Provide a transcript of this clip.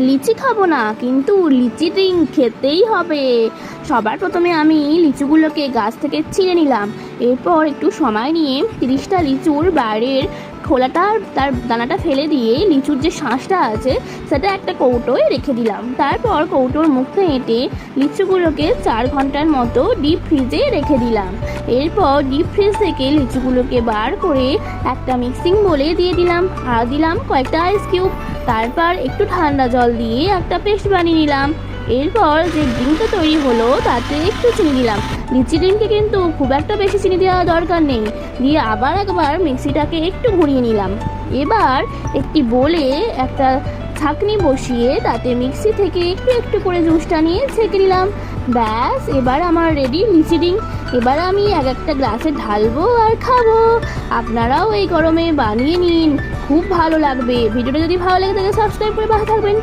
লিচি খাবো না, কিন্তু লিচি ড্রিঙ্ক খেতেই হবে। সবার প্রথমে আমি লিচুগুলোকে গাছ থেকে ছিঁড়ে নিলাম। এরপর একটু সময় নিয়ে 30টা লিচুর বাইরের খোলাটা তার দানাটা ফেলে দিয়ে লিচুর যে শাঁসটা আছে সেটা একটা কৌটোয় রেখে দিলাম। তারপর কৌটোর মুখে এঁটে লিচুগুলোকে 4 ঘন্টার মতো ডিপ ফ্রিজে রেখে দিলাম। এরপর ডিপ ফ্রিজ থেকে লিচুগুলোকে বার করে একটা মিক্সিং বোলে দিয়ে দিলাম, আর দিলাম কয়েকটা আইস কিউব। তারপর একটু ঠান্ডা জল দিয়ে একটা পেস্ট বানিয়ে নিলাম। এরপর যে ড্রিঙ্কটা তৈরি হলো তাতে একটু চিনি দিলাম। লিচি ড্রিঙ্কে কিন্তু খুব একটা বেশি চিনি দেওয়া দরকার নেই। দিয়ে আবার একবার মিক্সিটাকে একটু ঘুরিয়ে নিলাম। এবার একটি বোলে একটা ছাঁকনি বসিয়ে তাতে মিক্সি থেকে একটু একটু করে জুসটা নিয়ে ছেঁকে নিলাম। ব্যাস, এবার আমার রেডি লিচি ড্রিঙ্ক। এবার আমি এক একটা গ্লাসে ঢালবো আর খাবো। আপনারাও এই গরমে বানিয়ে নিন, খুব ভালো লাগবে। ভিডিওটা যদি ভালো লেগে থাকে সাবস্ক্রাইব করে পাশে থাকবেন।